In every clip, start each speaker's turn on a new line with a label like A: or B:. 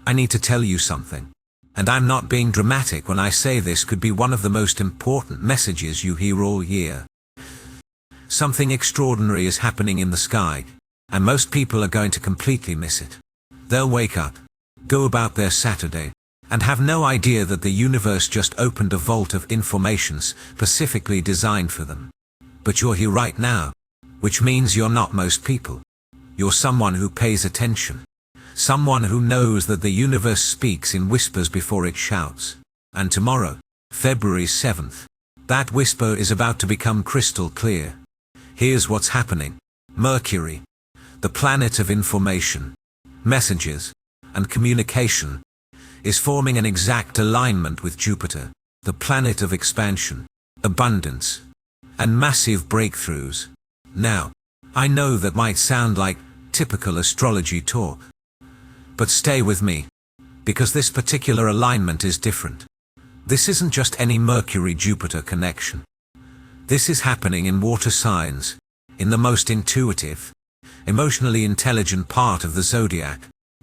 A: I need to tell you something. And I'm not being dramatic when I say this could be one of the most important messages you hear all year. Something extraordinary is happening in the sky, and most people are going to completely miss it. They'll wake up, go about their Saturday, and have no idea that the universe just opened a vault of information specifically designed for them. But you're here right now, which means you're not most people. You're someone who pays attention. Someone who knows that the universe speaks in whispers before it shouts. And tomorrow, February 7th, that whisper is about to become crystal clear. Here's what's happening. Mercury, the planet of information, messages, and communication, is forming an exact alignment with Jupiter, the planet of expansion, abundance, and massive breakthroughs. Now, I know that might sound like typical astrology talk. But stay with me, because this particular alignment is different. This isn't just any Mercury Jupiter connection. This is happening in water signs, in the most intuitive, emotionally intelligent part of the zodiac,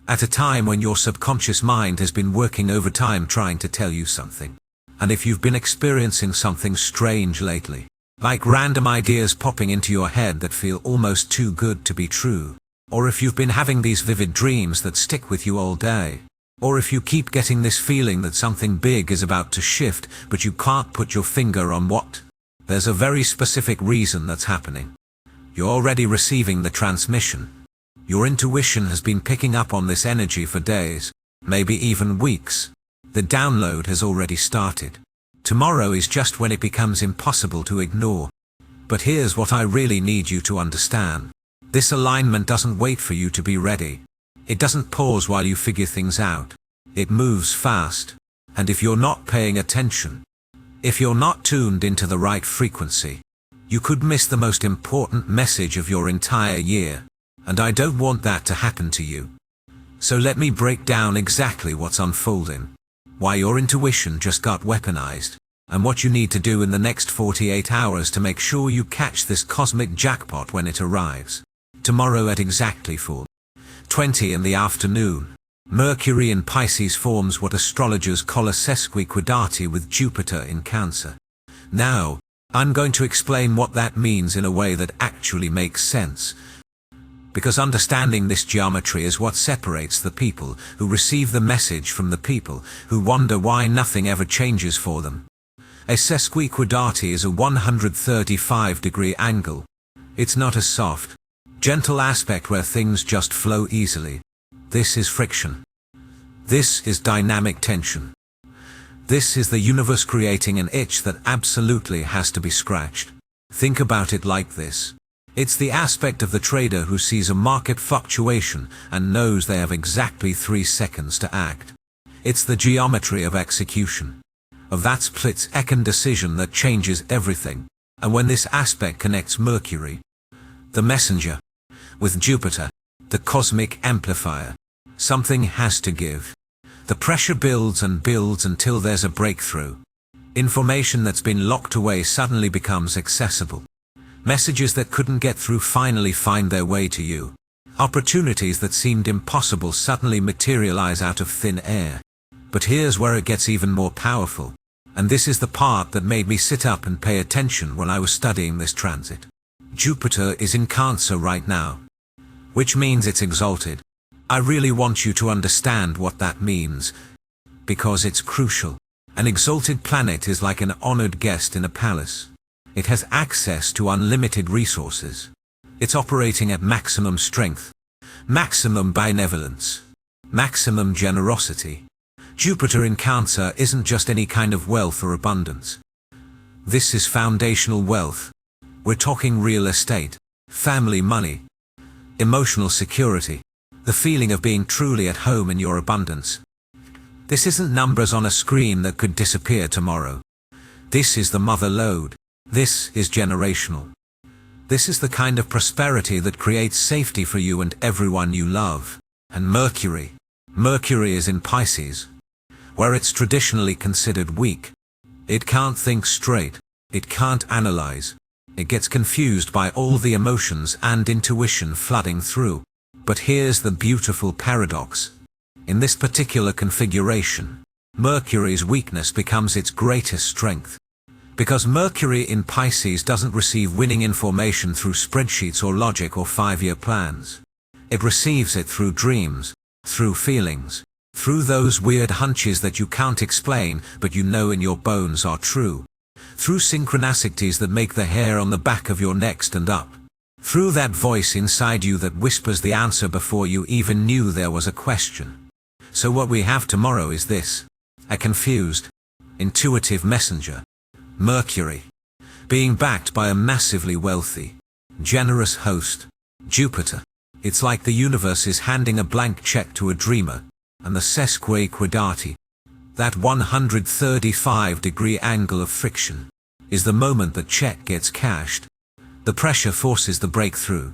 A: at a time when your subconscious mind has been working overtime trying to tell you something. And if you've been experiencing something strange lately, like random ideas popping into your head that feel almost too good to be true, or if you've been having these vivid dreams that stick with you all day, or if you keep getting this feeling that something big is about to shift but you can't put your finger on what, there's a very specific reason that's happening. You're already receiving the transmission. Your intuition has been picking up on this energy for days, maybe even weeks. The download has already started. Tomorrow is just when it becomes impossible to ignore. But here's what I really need you to understand. This alignment doesn't wait for you to be ready. It doesn't pause while you figure things out. It moves fast. And if you're not paying attention, if you're not tuned into the right frequency, you could miss the most important message of your entire year. And I don't want that to happen to you. So let me break down exactly what's unfolding, why your intuition just got weaponized, and what you need to do in the next 48 hours to make sure you catch this cosmic jackpot when it arrives. Tomorrow at exactly 4:20 in the afternoon, Mercury in Pisces forms what astrologers call a sesquiquadrate with Jupiter in Cancer. Now, I'm going to explain what that means in a way that actually makes sense, because understanding this geometry is what separates the people who receive the message from the people who wonder why nothing ever changes for them. A sesquiquadrate is a 135-degree angle. It's not a soft, gentle aspect where things just flow easily. This is friction. This is dynamic tension. This is the universe creating an itch that absolutely has to be scratched. Think about it like this. It's the aspect of the trader who sees a market fluctuation and knows they have exactly 3 seconds to act. It's the geometry of execution, of that split-second decision that changes everything. And when this aspect connects Mercury, the messenger, with Jupiter, the cosmic amplifier, something has to give. The pressure builds and builds until there's a breakthrough. Information that's been locked away suddenly becomes accessible. Messages that couldn't get through finally find their way to you. Opportunities that seemed impossible suddenly materialize out of thin air. But here's where it gets even more powerful. And this is the part that made me sit up and pay attention when I was studying this transit. Jupiter is in Cancer right now, which means it's exalted. I really want you to understand what that means, because it's crucial. An exalted planet is like an honored guest in a palace. It has access to unlimited resources. It's operating at maximum strength, maximum benevolence, maximum generosity. Jupiter in Cancer isn't just any kind of wealth or abundance. This is foundational wealth. We're talking real estate, family money, emotional security, the feeling of being truly at home in your abundance. This isn't numbers on a screen that could disappear tomorrow. This is the mother lode. This is generational. This is the kind of prosperity that creates safety for you and everyone you love. And Mercury is in Pisces, where it's traditionally considered weak. It can't think straight. It can't analyze. It gets confused by all the emotions and intuition flooding through. But here's the beautiful paradox. In this particular configuration, Mercury's weakness becomes its greatest strength. Because Mercury in Pisces doesn't receive winning information through spreadsheets or logic or 5-year plans. It receives it through dreams, through feelings, through those weird hunches that you can't explain but you know in your bones are true. Through synchronicities that make the hair on the back of your neck stand up. Through that voice inside you that whispers the answer before you even knew there was a question. So what we have tomorrow is this: a confused, intuitive messenger, Mercury, being backed by a massively wealthy, generous host, Jupiter. It's like the universe is handing a blank check to a dreamer, and the sesquiquadrate, that 135-degree angle of friction, is the moment the check gets cashed. The pressure forces the breakthrough.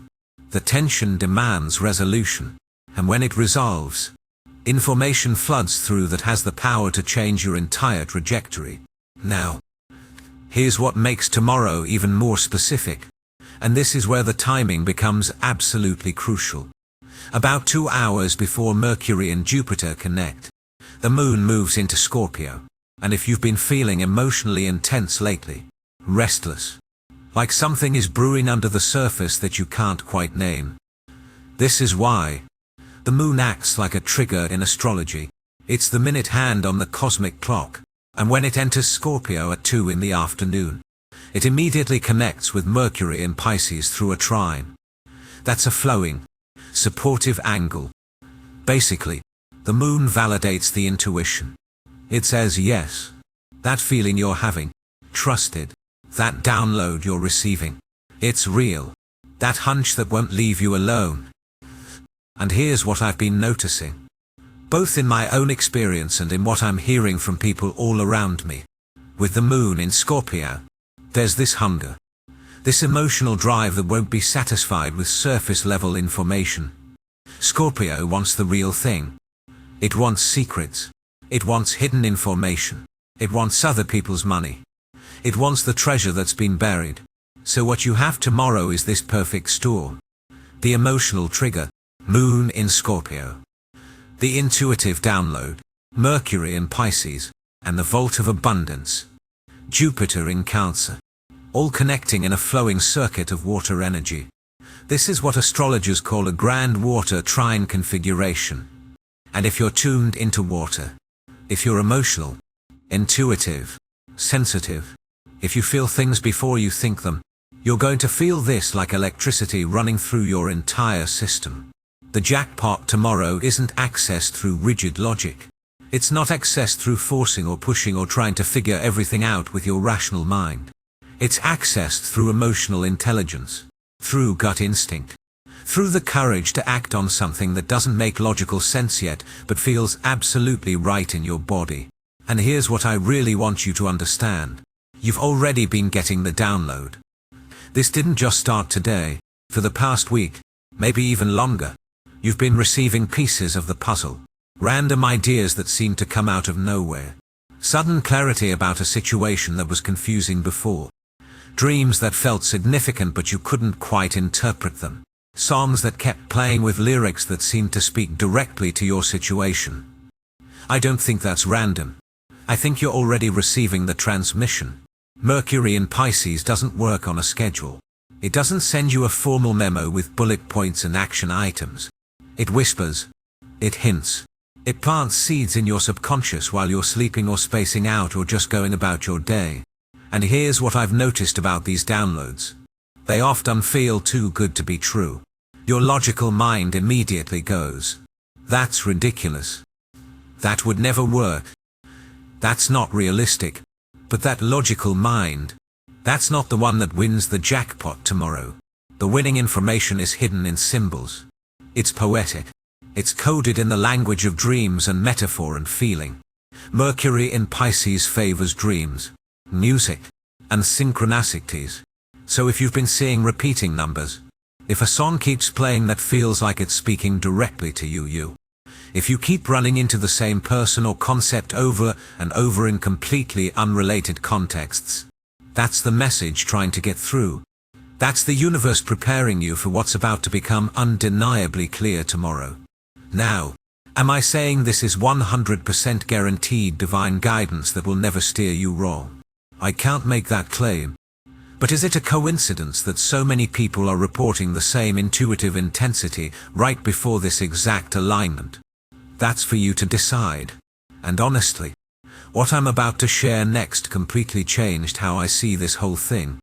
A: The tension demands resolution. And when it resolves, information floods through that has the power to change your entire trajectory. Now, here's what makes tomorrow even more specific. And this is where the timing becomes absolutely crucial. About 2 hours before Mercury and Jupiter connect, the moon moves into Scorpio. And if you've been feeling emotionally intense lately, restless, like something is brewing under the surface that you can't quite name, this is why. The moon acts like a trigger in astrology. It's the minute hand on the cosmic clock, and when it enters Scorpio at 2 in the afternoon, it immediately connects with Mercury in Pisces through a trine. That's a flowing, supportive angle. Basically, the moon validates the intuition. It says yes, that feeling you're having, trusted, that download you're receiving, it's real, that hunch that won't leave you alone. And here's what I've been noticing, both in my own experience and in what I'm hearing from people all around me. With the moon in Scorpio, there's this hunger, this emotional drive that won't be satisfied with surface-level information. Scorpio wants the real thing. It wants secrets. It wants hidden information. It wants other people's money. It wants the treasure that's been buried. So what you have tomorrow is this perfect storm. The emotional trigger, moon in Scorpio. The intuitive download, Mercury in Pisces, and the vault of abundance, Jupiter in Cancer, all connecting in a flowing circuit of water energy. This is what astrologers call a grand water trine configuration. And if you're tuned into water, if you're emotional, intuitive, sensitive, if you feel things before you think them, you're going to feel this like electricity running through your entire system. The jackpot tomorrow isn't accessed through rigid logic. It's not accessed through forcing or pushing or trying to figure everything out with your rational mind. It's accessed through emotional intelligence, through gut instinct, through the courage to act on something that doesn't make logical sense yet, but feels absolutely right in your body. And here's what I really want you to understand. You've already been getting the download. This didn't just start today. For the past week, maybe even longer, you've been receiving pieces of the puzzle. Random ideas that seem to come out of nowhere. Sudden clarity about a situation that was confusing before. Dreams that felt significant but you couldn't quite interpret them. Songs that kept playing with lyrics that seemed to speak directly to your situation. I don't think that's random. I think you're already receiving the transmission. Mercury in Pisces doesn't work on a schedule. It doesn't send you a formal memo with bullet points and action items. It whispers. It hints. It plants seeds in your subconscious while you're sleeping or spacing out or just going about your day. And here's what I've noticed about these downloads. They often feel too good to be true. Your logical mind immediately goes, "That's ridiculous. That would never work. That's not realistic." But that logical mind, that's not the one that wins the jackpot tomorrow. The winning information is hidden in symbols. It's poetic. It's coded in the language of dreams and metaphor and feeling. Mercury in Pisces favors dreams, music, and synchronicities. So if you've been seeing repeating numbers, if a song keeps playing that feels like it's speaking directly to you, if you keep running into the same person or concept over and over in completely unrelated contexts, that's the message trying to get through. That's the universe preparing you for what's about to become undeniably clear tomorrow. Now, Am I saying this is 100% guaranteed divine guidance that will never steer you wrong? I can't make that claim. But is it a coincidence that so many people are reporting the same intuitive intensity right before this exact alignment? That's for you to decide. And honestly, what I'm about to share next completely changed how I see this whole thing.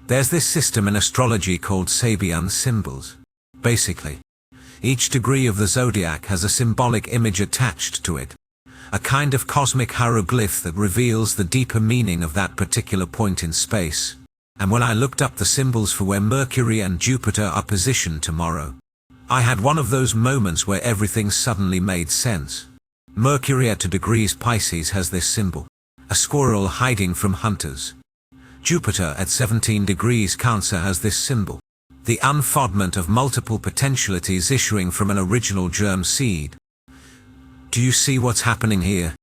A: There's this system in astrology called Sabian symbols. Basically, each degree of the zodiac has a symbolic image attached to it, a kind of cosmic hieroglyph that reveals the deeper meaning of that particular point in space. And when I looked up the symbols for where Mercury and Jupiter are positioned tomorrow, I had one of those moments where everything suddenly made sense. Mercury at 2 degrees Pisces has this symbol, a squirrel hiding from hunters. Jupiter at 17 degrees Cancer has this symbol, the unfoldment of multiple potentialities issuing from an original germ seed. Do you see what's happening here?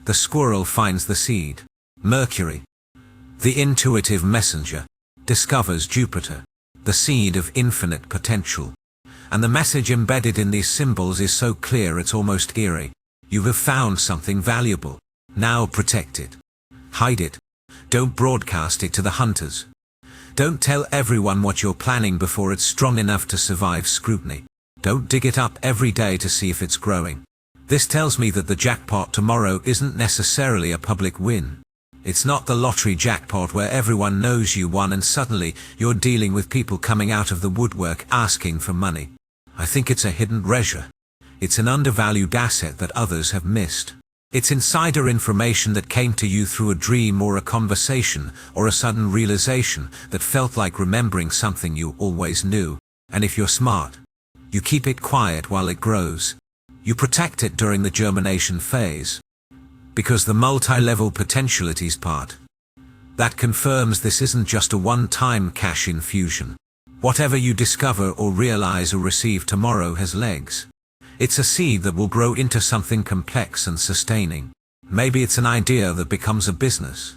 A: The squirrel finds the seed. Mercury, the intuitive messenger, discovers Jupiter, the seed of infinite potential. And the message embedded in these symbols is so clear it's almost eerie. You have found something valuable. Now protect it. Hide it. Don't broadcast it to the hunters. Don't tell everyone what you're planning before it's strong enough to survive scrutiny. Don't dig it up every day to see if it's growing. This tells me that the jackpot tomorrow isn't necessarily a public win. It's not the lottery jackpot where everyone knows you won and suddenly you're dealing with people coming out of the woodwork asking for money. I think it's a hidden treasure. It's an undervalued asset that others have missed. It's insider information that came to you through a dream or a conversation or a sudden realization that felt like remembering something you always knew. And if you're smart, you keep it quiet while it grows. You protect it during the germination phase. Because the multi-level potentialities part, that confirms this isn't just a one-time cash infusion. Whatever you discover or realize or receive tomorrow has legs. It's a seed that will grow into something complex and sustaining. Maybe it's an idea that becomes a business.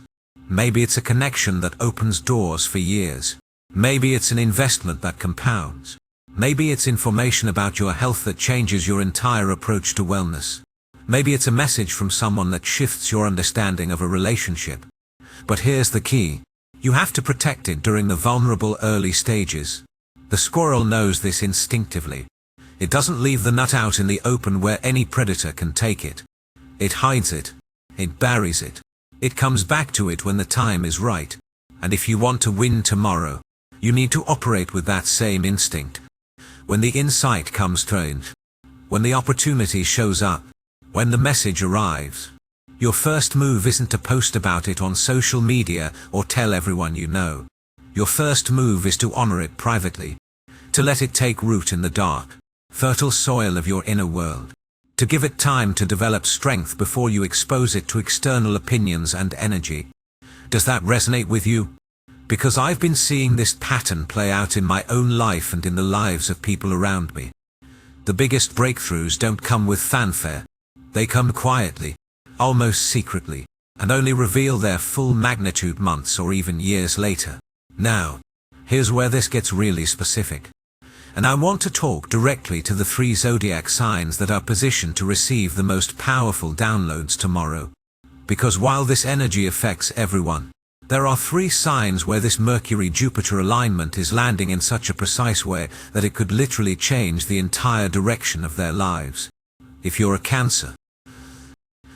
A: Maybe it's a connection that opens doors for years. Maybe it's an investment that compounds. Maybe it's information about your health that changes your entire approach to wellness. Maybe it's a message from someone that shifts your understanding of a relationship. But here's the key. You have to protect it during the vulnerable early stages. The squirrel knows this instinctively. It doesn't leave the nut out in the open where any predator can take it. It hides it. It buries it. It comes back to it when the time is right. And if you want to win tomorrow, you need to operate with that same instinct. When the insight comes trained, when the opportunity shows up, when the message arrives, your first move isn't to post about it on social media or tell everyone you know. Your first move is to honor it privately, to let it take root in the dark, fertile soil of your inner world, to give it time to develop strength before you expose it to external opinions and energy. Does that resonate with you? Because I've been seeing this pattern play out in my own life and in the lives of people around me. The biggest breakthroughs don't come with fanfare. They come quietly, almost secretly, and only reveal their full magnitude months or even years later. Now, here's where this gets really specific. And I want to talk directly to the 3 zodiac signs that are positioned to receive the most powerful downloads tomorrow. Because while this energy affects everyone, there are 3 signs where this Mercury-Jupiter alignment is landing in such a precise way that it could literally change the entire direction of their lives. If you're a Cancer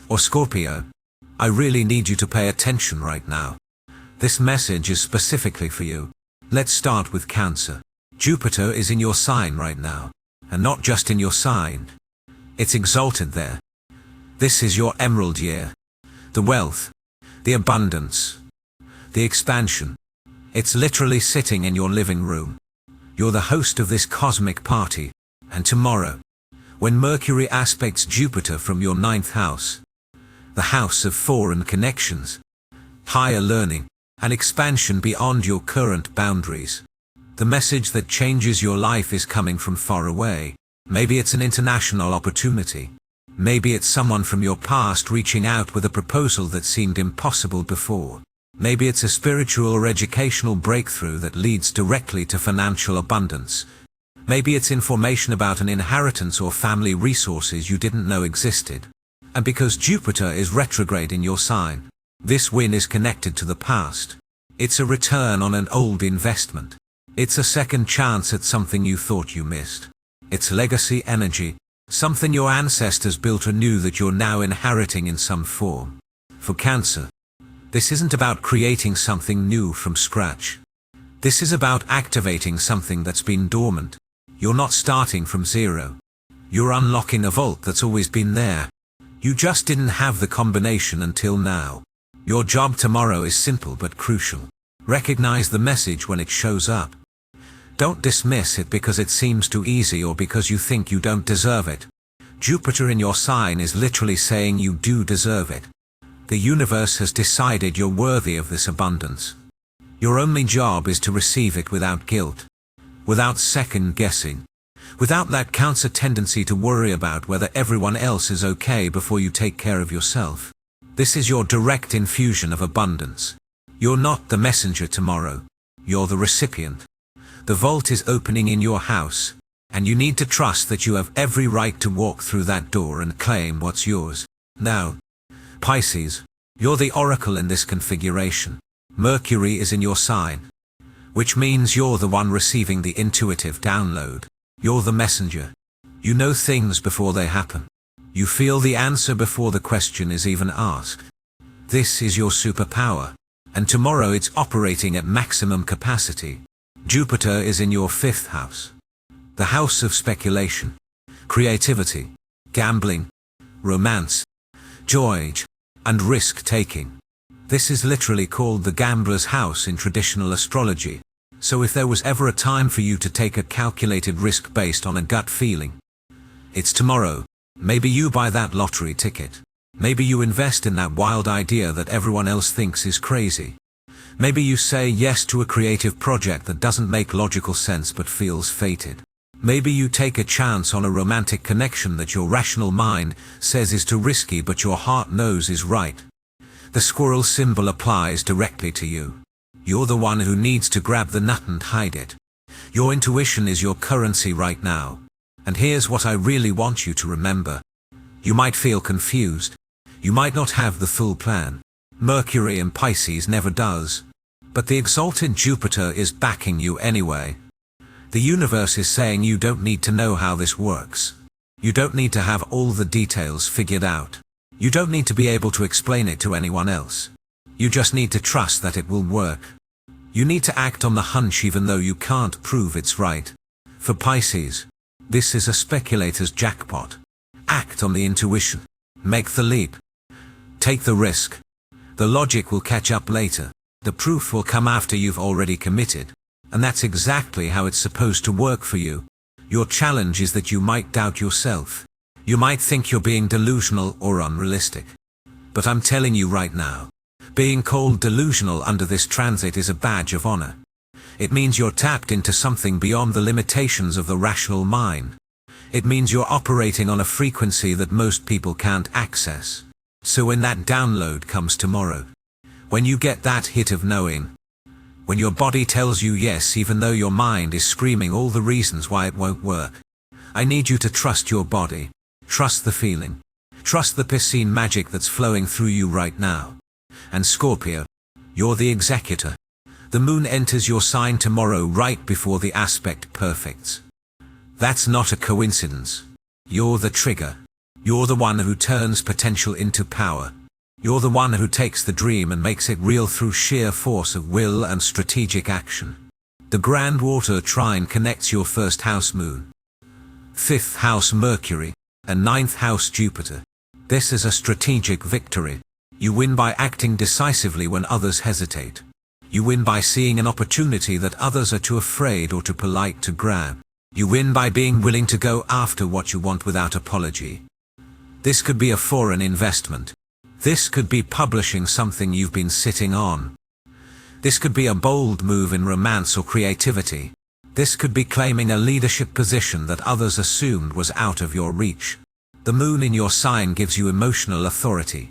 A: or Scorpio, I really need you to pay attention right now. This message is specifically for you. Let's start with Cancer. Jupiter is in your sign right now, and not just in your sign. It's exalted there. This is your emerald year. The wealth, the abundance, the expansion. It's literally sitting in your living room. You're the host of this cosmic party, and tomorrow, when Mercury aspects Jupiter from your 9th house, the house of foreign connections, higher learning, and expansion beyond your current boundaries. The message that changes your life is coming from far away. Maybe it's an international opportunity. Maybe it's someone from your past reaching out with a proposal that seemed impossible before. Maybe it's a spiritual or educational breakthrough that leads directly to financial abundance. Maybe it's information about an inheritance or family resources you didn't know existed. And because Jupiter is retrograde in your sign, this win is connected to the past. It's a return on an old investment. It's a second chance at something you thought you missed. It's legacy energy, something your ancestors built anew that you're now inheriting in some form. For Cancer, this isn't about creating something new from scratch. This is about activating something that's been dormant. You're not starting from zero. You're unlocking a vault that's always been there. You just didn't have the combination until now. Your job tomorrow is simple but crucial. Recognize the message when it shows up. Don't dismiss it because it seems too easy or because you think you don't deserve it. Jupiter in your sign is literally saying you do deserve it. The universe has decided you're worthy of this abundance. Your only job is to receive it without guilt, without second guessing, without that Cancer tendency to worry about whether everyone else is okay before you take care of yourself. This is your direct infusion of abundance. You're not the messenger tomorrow. You're the recipient. The vault is opening in your house, and you need to trust that you have every right to walk through that door and claim what's yours. Now, Pisces, you're the oracle in this configuration. Mercury is in your sign, which means you're the one receiving the intuitive download. You're the messenger. You know things before they happen. You feel the answer before the question is even asked. This is your superpower, and tomorrow it's operating at maximum capacity. Jupiter is in your 5th house, the house of speculation, creativity, gambling, romance, joy, and risk-taking. This is literally called the gambler's house in traditional astrology. So if there was ever a time for you to take a calculated risk based on a gut feeling, it's tomorrow. Maybe you buy that lottery ticket. Maybe you invest in that wild idea that everyone else thinks is crazy. Maybe you say yes to a creative project that doesn't make logical sense but feels fated. Maybe you take a chance on a romantic connection that your rational mind says is too risky but your heart knows is right. The squirrel symbol applies directly to you. You're the one who needs to grab the nut and hide it. Your intuition is your currency right now. And here's what I really want you to remember. You might feel confused. You might not have the full plan. Mercury in Pisces never does. But the exalted Jupiter is backing you anyway. The universe is saying you don't need to know how this works. You don't need to have all the details figured out. You don't need to be able to explain it to anyone else. You just need to trust that it will work. You need to act on the hunch even though you can't prove it's right. For Pisces, this is a speculator's jackpot. Act on the intuition. Make the leap. Take the risk. The logic will catch up later. The proof will come after you've already committed. And that's exactly how it's supposed to work for you. Your challenge is that you might doubt yourself. You might think you're being delusional or unrealistic. But I'm telling you right now, being called delusional under this transit is a badge of honor. It means you're tapped into something beyond the limitations of the rational mind. It means you're operating on a frequency that most people can't access. So when that download comes tomorrow, when you get that hit of knowing, when your body tells you yes even though your mind is screaming all the reasons why it won't work, I need you to trust your body. Trust the feeling. Trust the Piscean magic that's flowing through you right now. And Scorpio, you're the executor. The moon enters your sign tomorrow right before the aspect perfects. That's not a coincidence. You're the trigger. You're the one who turns potential into power. You're the one who takes the dream and makes it real through sheer force of will and strategic action. The grand water trine connects your 1st house moon, 5th house Mercury, and 9th house Jupiter. This is a strategic victory. You win by acting decisively when others hesitate. You win by seeing an opportunity that others are too afraid or too polite to grab. You win by being willing to go after what you want without apology. This could be a foreign investment. This could be publishing something you've been sitting on. This could be a bold move in romance or creativity. This could be claiming a leadership position that others assumed was out of your reach. The moon in your sign gives you emotional authority.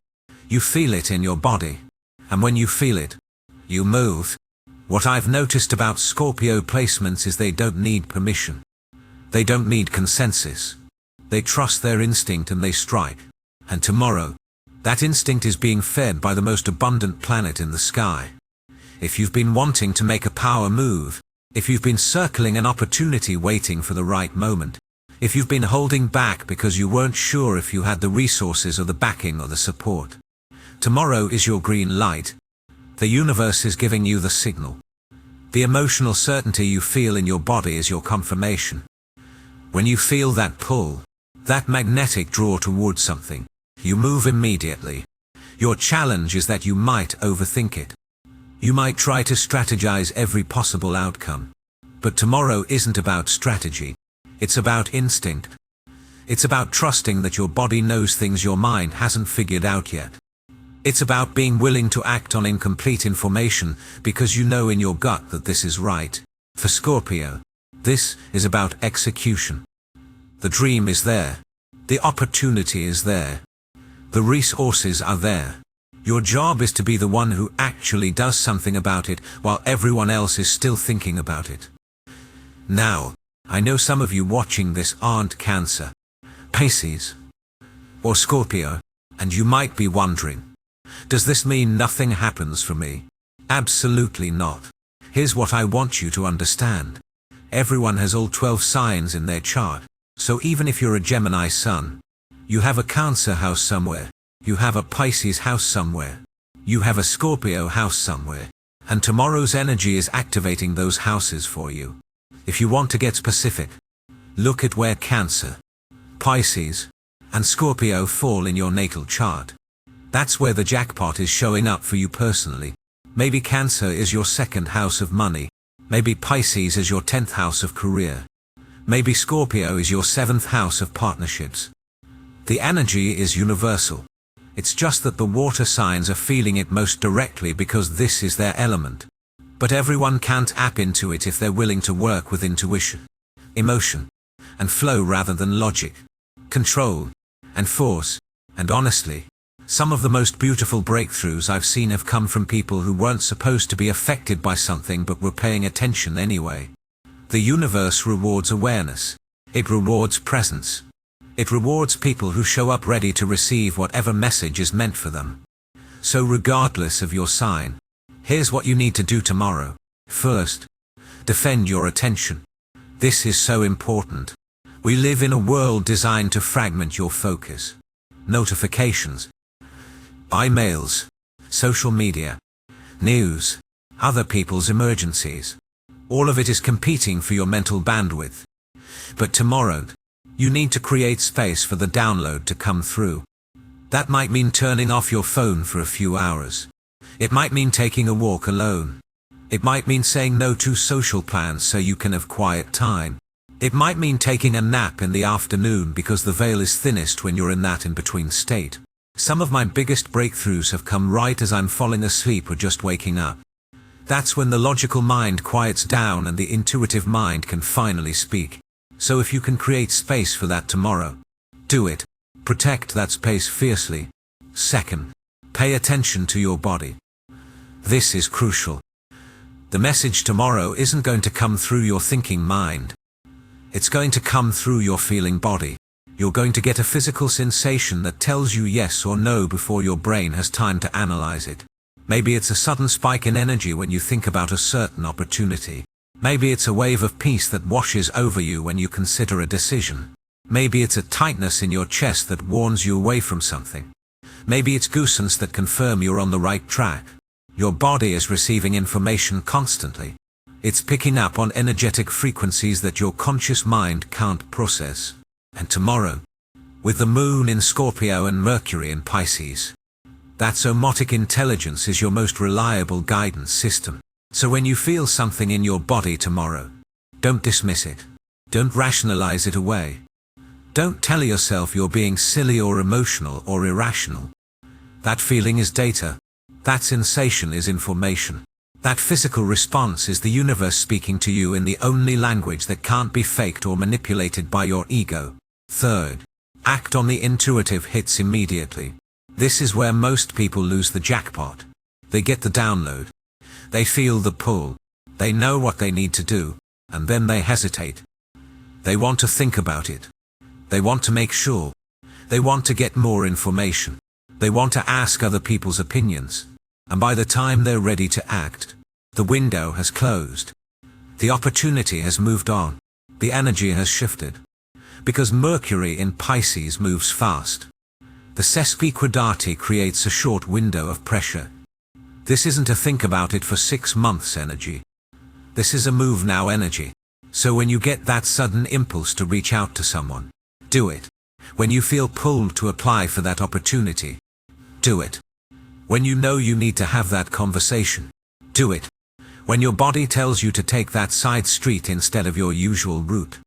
A: You feel it in your body. And when you feel it, you move. What I've noticed about Scorpio placements is they don't need permission. They don't need consensus. They trust their instinct and they strike. And tomorrow, that instinct is being fed by the most abundant planet in the sky. If you've been wanting to make a power move, if you've been circling an opportunity waiting for the right moment, if you've been holding back because you weren't sure if you had the resources or the backing or the support, tomorrow is your green light. The universe is giving you the signal. The emotional certainty you feel in your body is your confirmation. When you feel that pull, that magnetic draw towards something, you move immediately. Your challenge is that you might overthink it. You might try to strategize every possible outcome. But tomorrow isn't about strategy. It's about instinct. It's about trusting that your body knows things your mind hasn't figured out yet. It's about being willing to act on incomplete information because you know in your gut that this is right. For Scorpio, this is about execution. The dream is there. The opportunity is there. The resources are there. Your job is to be the one who actually does something about it while everyone else is still thinking about it. Now, I know some of you watching this aren't Cancer, Pisces, or Scorpio, and you might be wondering, does this mean nothing happens for me? Absolutely not. Here's what I want you to understand. Everyone has all 12 signs in their chart, so even if you're a Gemini sun, you have a Cancer house somewhere, you have a Pisces house somewhere, you have a Scorpio house somewhere, and tomorrow's energy is activating those houses for you. If you want to get specific, look at where Cancer, Pisces, and Scorpio fall in your natal chart. That's where the jackpot is showing up for you personally. Maybe Cancer is your second house of money. Maybe Pisces is your 10th house of career. Maybe Scorpio is your 7th house of partnerships. The energy is universal. It's just that the water signs are feeling it most directly because this is their element. But everyone can't tap into it if they're willing to work with intuition, emotion, and flow rather than logic, control, and force. And honestly, some of the most beautiful breakthroughs I've seen have come from people who weren't supposed to be affected by something but were paying attention anyway. The universe rewards awareness. It rewards presence. It rewards people who show up ready to receive whatever message is meant for them. So regardless of your sign, here's what you need to do tomorrow. First, defend your attention. This is so important. We live in a world designed to fragment your focus. Notifications, emails, social media, news, other people's emergencies. All of it is competing for your mental bandwidth. But tomorrow, you need to create space for the download to come through. That might mean turning off your phone for a few hours. It might mean taking a walk alone. It might mean saying no to social plans so you can have quiet time. It might mean taking a nap in the afternoon because the veil is thinnest when you're in that in-between state. Some of my biggest breakthroughs have come right as I'm falling asleep or just waking up. That's when the logical mind quiets down and the intuitive mind can finally speak. So if you can create space for that tomorrow, do it. Protect that space fiercely. Second, pay attention to your body. This is crucial. The message tomorrow isn't going to come through your thinking mind. It's going to come through your feeling body. You're going to get a physical sensation that tells you yes or no before your brain has time to analyze it. Maybe it's a sudden spike in energy when you think about a certain opportunity. Maybe it's a wave of peace that washes over you when you consider a decision. Maybe it's a tightness in your chest that warns you away from something. Maybe it's goosebumps that confirm you're on the right track. Your body is receiving information constantly. It's picking up on energetic frequencies that your conscious mind can't process. And tomorrow, with the moon in Scorpio and Mercury in Pisces, that somatic intelligence is your most reliable guidance system. So when you feel something in your body tomorrow, don't dismiss it. Don't rationalize it away. Don't tell yourself you're being silly or emotional or irrational. That feeling is data. That sensation is information. That physical response is the universe speaking to you in the only language that can't be faked or manipulated by your ego. Third, act on the intuitive hits immediately. This is where most people lose the jackpot. They get the download. They feel the pull. They know what they need to do, and then they hesitate. They want to think about it. They want to make sure. They want to get more information. They want to ask other people's opinions. And by the time they're ready to act, the window has closed. The opportunity has moved on. The energy has shifted. Because Mercury in Pisces moves fast. The sesquiquadrate creates a short window of pressure. This isn't a think about it for 6 months energy. This is a move now energy. So when you get that sudden impulse to reach out to someone, do it. When you feel pulled to apply for that opportunity, do it. When you know you need to have that conversation, do it. When your body tells you to take that side street instead of your usual route,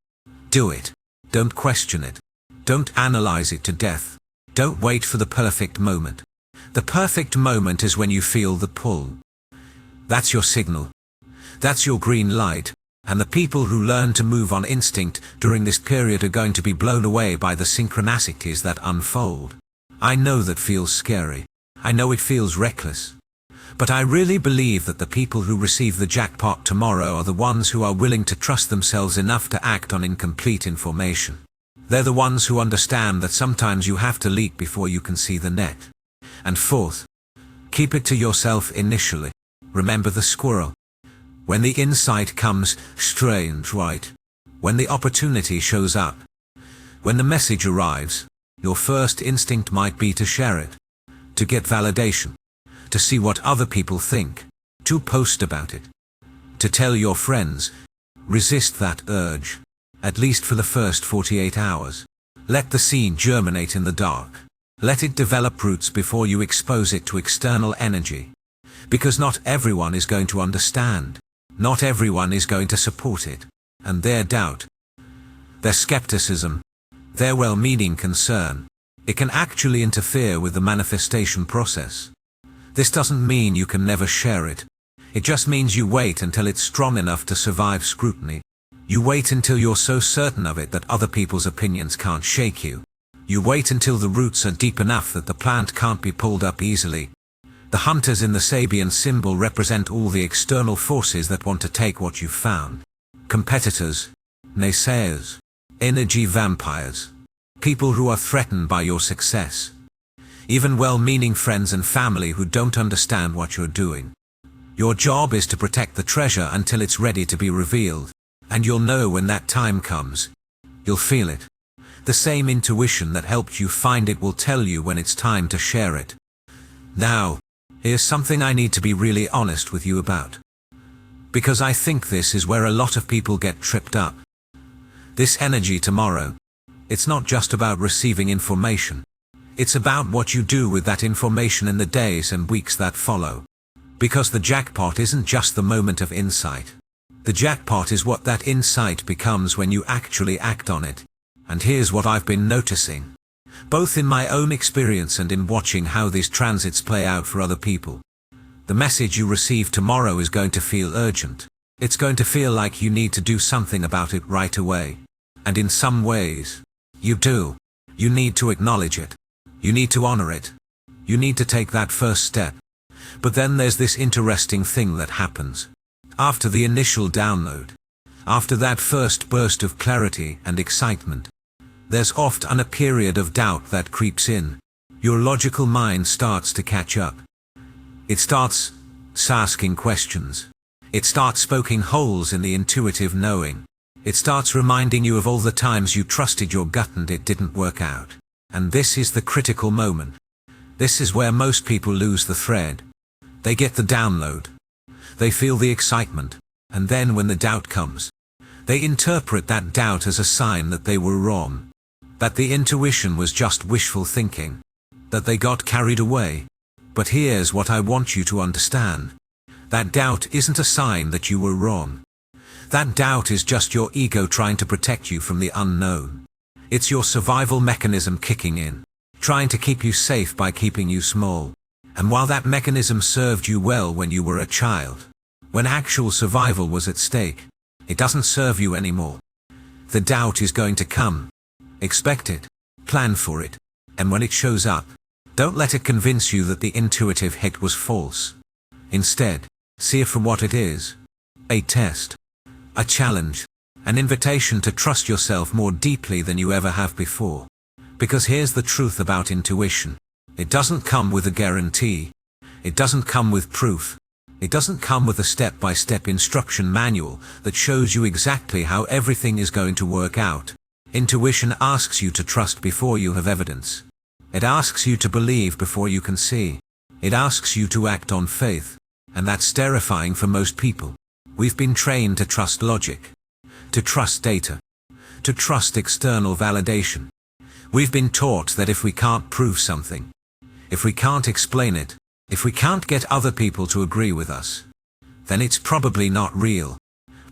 A: do it. Don't question it. Don't analyze it to death. Don't wait for the perfect moment. The perfect moment is when you feel the pull. That's your signal. That's your green light. And the people who learn to move on instinct during this period are going to be blown away by the synchronicities that unfold. I know that feels scary. I know it feels reckless. But I really believe that the people who receive the jackpot tomorrow are the ones who are willing to trust themselves enough to act on incomplete information. They're the ones who understand that sometimes you have to leap before you can see the net. And fourth, keep it to yourself initially. Remember the squirrel. When the insight comes, strange, right? When the opportunity shows up, when the message arrives, your first instinct might be to share it, to get validation, to see what other people think, to post about it, to tell your friends. Resist that urge, at least for the first 48 hours. Let the seed germinate in the dark. Let it develop roots before you expose it to external energy. Because not everyone is going to understand. Not everyone is going to support it. And their doubt, their skepticism, their well-meaning concern, it can actually interfere with the manifestation process. This doesn't mean you can never share it. It just means you wait until it's strong enough to survive scrutiny. You wait until you're so certain of it that other people's opinions can't shake you. You wait until the roots are deep enough that the plant can't be pulled up easily. The hunters in the Sabian symbol represent all the external forces that want to take what you've found. Competitors, naysayers, energy vampires, people who are threatened by your success. Even well-meaning friends and family who don't understand what you're doing. Your job is to protect the treasure until it's ready to be revealed. And you'll know when that time comes. You'll feel it. The same intuition that helped you find it will tell you when it's time to share it. Now, here's something I need to be really honest with you about. Because I think this is where a lot of people get tripped up. This energy tomorrow, it's not just about receiving information. It's about what you do with that information in the days and weeks that follow. Because the jackpot isn't just the moment of insight. The jackpot is what that insight becomes when you actually act on it. And here's what I've been noticing, both in my own experience and in watching how these transits play out for other people. The message you receive tomorrow is going to feel urgent. It's going to feel like you need to do something about it right away. And in some ways, you do. You need to acknowledge it. You need to honor it. You need to take that first step. But then there's this interesting thing that happens. After the initial download, after that first burst of clarity and excitement, there's often a period of doubt that creeps in. Your logical mind starts to catch up. It starts asking questions. It starts poking holes in the intuitive knowing. It starts reminding you of all the times you trusted your gut and it didn't work out. And this is the critical moment. This is where most people lose the thread. They get the download. They feel the excitement. And then when the doubt comes, they interpret that doubt as a sign that they were wrong. That the intuition was just wishful thinking. That they got carried away. But here's what I want you to understand. That doubt isn't a sign that you were wrong. That doubt is just your ego trying to protect you from the unknown. It's your survival mechanism kicking in, trying to keep you safe by keeping you small. And while that mechanism served you well when you were a child, when actual survival was at stake, it doesn't serve you anymore. The doubt is going to come. Expect it. Plan for it. And when it shows up, don't let it convince you that the intuitive hit was false. Instead, see it for what it is. A test. A challenge. An invitation to trust yourself more deeply than you ever have before. Because here's the truth about intuition. It doesn't come with a guarantee. It doesn't come with proof. It doesn't come with a step-by-step instruction manual that shows you exactly how everything is going to work out. Intuition asks you to trust before you have evidence. It asks you to believe before you can see. It asks you to act on faith. And that's terrifying for most people. We've been trained to trust logic, to trust data, to trust external validation. We've been taught that if we can't prove something, if we can't explain it, if we can't get other people to agree with us, then it's probably not real.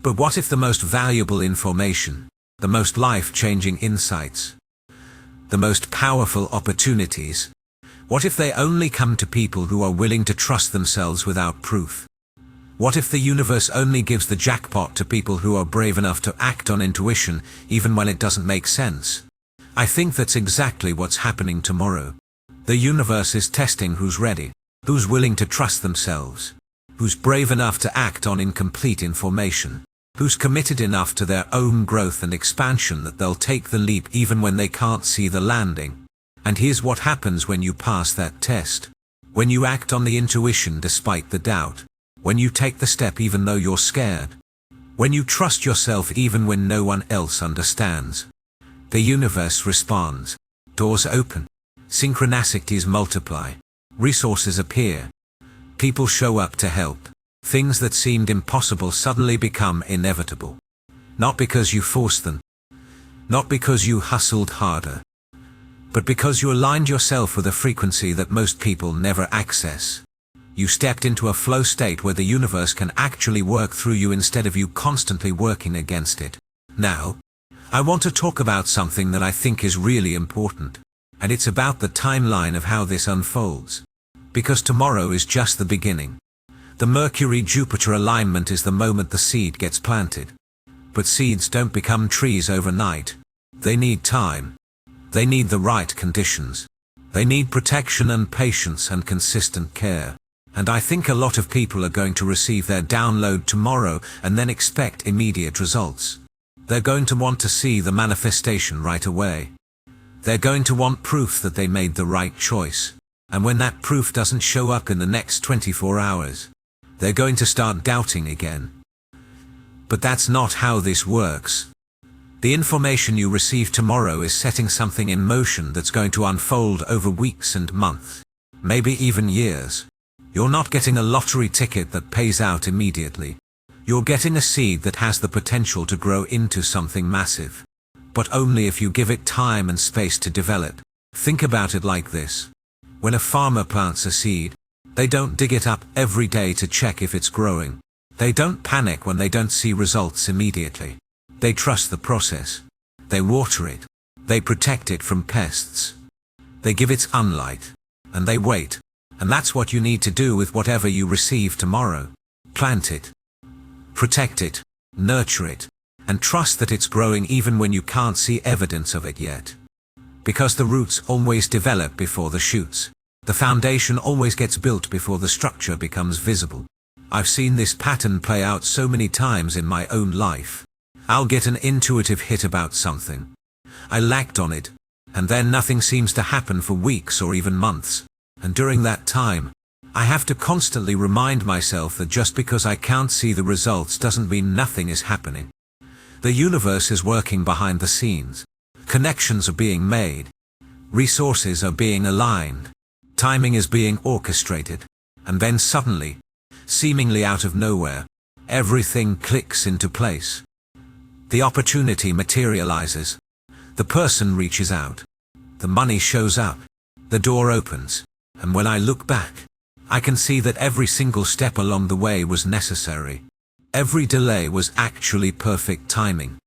A: But what if the most valuable information, the most life-changing insights, the most powerful opportunities, what if they only come to people who are willing to trust themselves without proof? What if the universe only gives the jackpot to people who are brave enough to act on intuition even when it doesn't make sense? I think that's exactly what's happening tomorrow. The universe is testing who's ready, who's willing to trust themselves, who's brave enough to act on incomplete information, who's committed enough to their own growth and expansion that they'll take the leap even when they can't see the landing. And here's what happens when you pass that test. When you act on the intuition despite the doubt. When you take the step even though you're scared. When you trust yourself even when no one else understands. The universe responds. Doors open. Synchronicities multiply. Resources appear. People show up to help. Things that seemed impossible suddenly become inevitable. Not because you forced them. Not because you hustled harder. But because you aligned yourself with a frequency that most people never access. You stepped into a flow state where the universe can actually work through you instead of you constantly working against it. Now, I want to talk about something that I think is really important. And it's about the timeline of how this unfolds. Because tomorrow is just the beginning. The Mercury Jupiter alignment is the moment the seed gets planted. But seeds don't become trees overnight. They need time. They need the right conditions. They need protection and patience and consistent care. And I think a lot of people are going to receive their download tomorrow and then expect immediate results. They're going to want to see the manifestation right away. They're going to want proof that they made the right choice. And when that proof doesn't show up in the next 24 hours, they're going to start doubting again. But that's not how this works. The information you receive tomorrow is setting something in motion that's going to unfold over weeks and months, maybe even years. You're not getting a lottery ticket that pays out immediately. You're getting a seed that has the potential to grow into something massive. But only if you give it time and space to develop. Think about it like this. When a farmer plants a seed, they don't dig it up every day to check if it's growing. They don't panic when they don't see results immediately. They trust the process. They water it. They protect it from pests. They give it sunlight. And they wait. And that's what you need to do with whatever you receive tomorrow. Plant it. Protect it. Nurture it. And trust that it's growing even when you can't see evidence of it yet. Because the roots always develop before the shoots. The foundation always gets built before the structure becomes visible. I've seen this pattern play out so many times in my own life. I'll get an intuitive hit about something. I'll act on it. And then nothing seems to happen for weeks or even months. And during that time, I have to constantly remind myself that just because I can't see the results doesn't mean nothing is happening. The universe is working behind the scenes. Connections are being made. Resources are being aligned. Timing is being orchestrated. And then suddenly, seemingly out of nowhere, everything clicks into place. The opportunity materializes. The person reaches out. The money shows up. The door opens. And when I look back, I can see that every single step along the way was necessary. Every delay was actually perfect timing.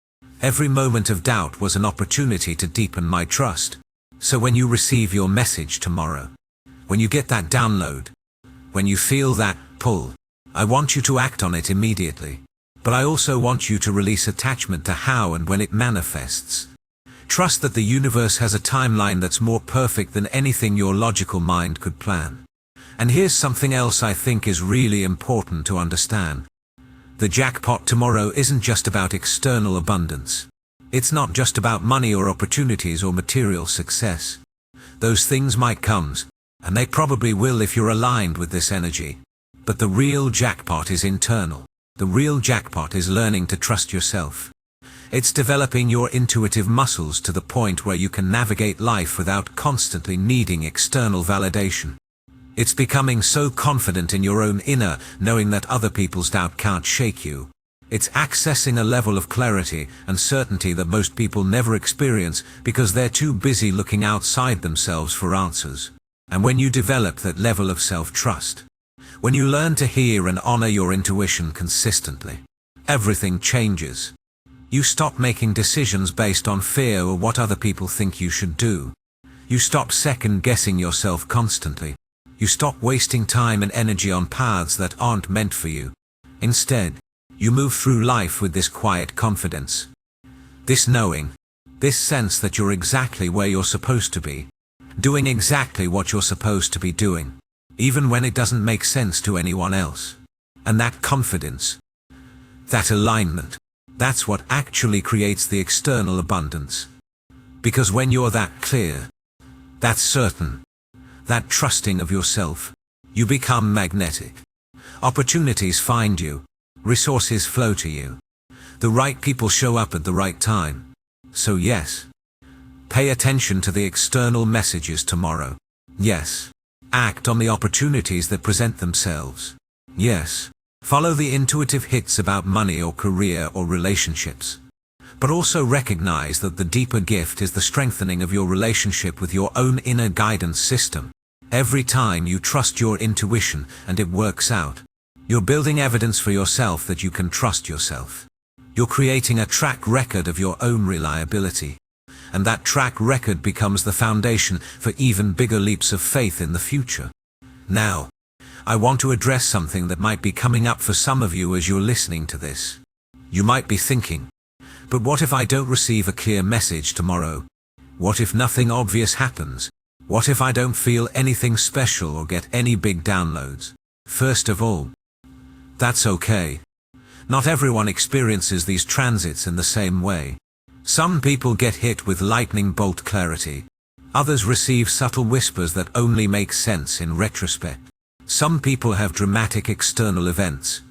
A: Every moment of doubt was an opportunity to deepen my trust. So when you receive your message tomorrow, when you get that download, when you feel that pull, I want you to act on it immediately. But I also want you to release attachment to how and when it manifests. Trust that the universe has a timeline that's more perfect than anything your logical mind could plan. And here's something else I think is really important to understand. The jackpot tomorrow isn't just about external abundance. It's not just about money or opportunities or material success. Those things might come, and they probably will if you're aligned with this energy. But the real jackpot is internal. The real jackpot is learning to trust yourself. It's developing your intuitive muscles to the point where you can navigate life without constantly needing external validation. It's becoming so confident in your own inner, knowing that other people's doubt can't shake you. It's accessing a level of clarity and certainty that most people never experience because they're too busy looking outside themselves for answers. And when you develop that level of self-trust, when you learn to hear and honor your intuition consistently, everything changes. You stop making decisions based on fear or what other people think you should do. You stop second-guessing yourself constantly. You stop wasting time and energy on paths that aren't meant for you. Instead, you move through life with this quiet confidence. This knowing, this sense that you're exactly where you're supposed to be, doing exactly what you're supposed to be doing, even when it doesn't make sense to anyone else. And that confidence, that alignment, that's what actually creates the external abundance. Because when you're that clear, that certain, that trusting of yourself, you become magnetic. Opportunities find you, resources flow to you. The right people show up at the right time. So yes, pay attention to the external messages tomorrow. Yes, act on the opportunities that present themselves. Yes, follow the intuitive hits about money or career or relationships. But also recognize that the deeper gift is the strengthening of your relationship with your own inner guidance system. Every time you trust your intuition and it works out, you're building evidence for yourself that you can trust yourself. You're creating a track record of your own reliability. And that track record becomes the foundation for even bigger leaps of faith in the future. Now, I want to address something that might be coming up for some of you as you're listening to this. You might be thinking, but what if I don't receive a clear message tomorrow? What if nothing obvious happens? What if I don't feel anything special or get any big downloads? First of all, that's okay. Not everyone experiences these transits in the same way. Some people get hit with lightning bolt clarity. Others receive subtle whispers that only make sense in retrospect. Some people have dramatic external events.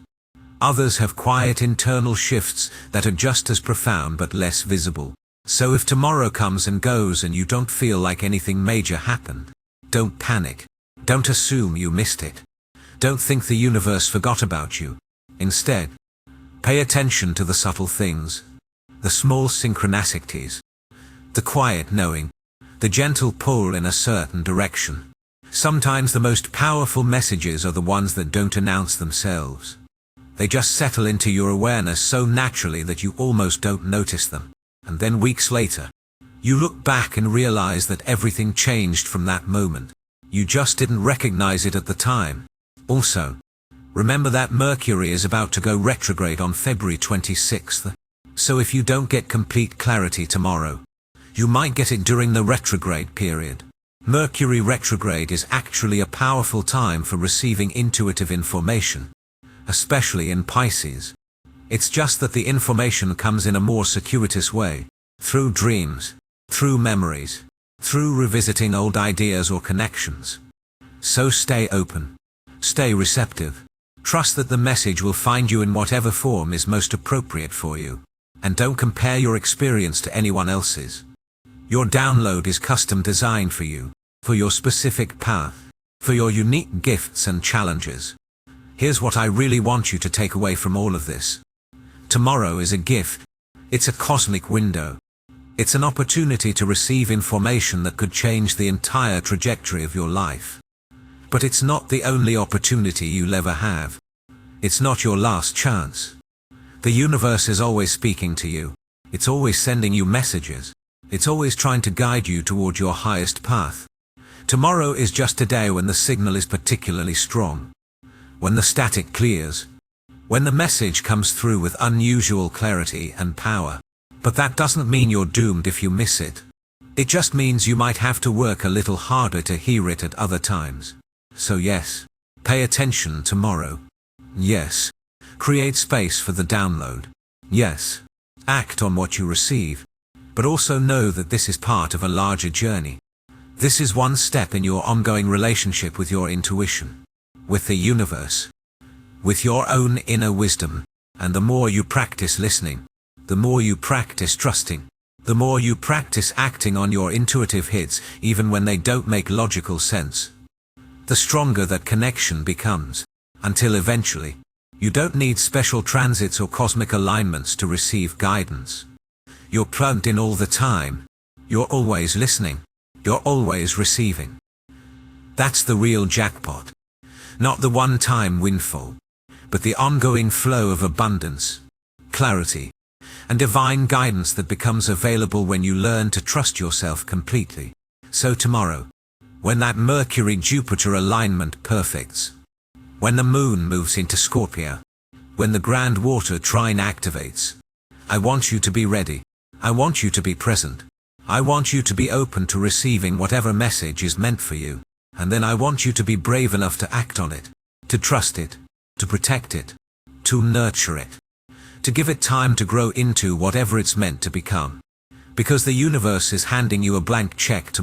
A: Others have quiet internal shifts that are just as profound but less visible. So if tomorrow comes and goes and you don't feel like anything major happened, don't panic. Don't assume you missed it. Don't think the universe forgot about you. Instead, pay attention to the subtle things, the small synchronicities, the quiet knowing, the gentle pull in a certain direction. Sometimes the most powerful messages are the ones that don't announce themselves. They just settle into your awareness so naturally that you almost don't notice them. And then weeks later, you look back and realize that everything changed from that moment. You just didn't recognize it at the time. Also, remember that Mercury is about to go retrograde on February 26th. So if you don't get complete clarity tomorrow, you might get it during the retrograde period. Mercury retrograde is actually a powerful time for receiving intuitive information, especially in Pisces. It's just that the information comes in a more circuitous way, through dreams, through memories, through revisiting old ideas or connections. So stay open, stay receptive, trust that the message will find you in whatever form is most appropriate for you, and don't compare your experience to anyone else's. Your download is custom designed for you, for your specific path, for your unique gifts and challenges. Here's what I really want you to take away from all of this. Tomorrow is a gift. It's a cosmic window. It's an opportunity to receive information that could change the entire trajectory of your life. But it's not the only opportunity you'll ever have. It's not your last chance. The universe is always speaking to you. It's always sending you messages. It's always trying to guide you toward your highest path. Tomorrow is just a day when the signal is particularly strong. When the static clears. When the message comes through with unusual clarity and power. But that doesn't mean you're doomed if you miss it. It just means you might have to work a little harder to hear it at other times. So yes, pay attention tomorrow. Yes, Create space for the download. Yes, act on what you receive, but also know that this is part of a larger journey. This is one step in your ongoing relationship with your intuition, with the universe, with your own inner wisdom. And the more you practice listening, the more you practice trusting, the more you practice acting on your intuitive hits even when they don't make logical sense, the stronger that connection becomes, until eventually, you don't need special transits or cosmic alignments to receive guidance. You're plugged in all the time. You're always listening. You're always receiving. That's the real jackpot. Not the one-time windfall, but the ongoing flow of abundance, clarity, and divine guidance that becomes available when you learn to trust yourself completely. So tomorrow, when that Mercury Jupiter alignment perfects, when the moon moves into Scorpio, when the grand water trine activates, I want you to be ready. I want you to be present. I want you to be open to receiving whatever message is meant for you. And then I want you to be brave enough to act on it, to trust it, to protect it, to nurture it, to give it time to grow into whatever it's meant to become. Because the universe is handing you a blank check to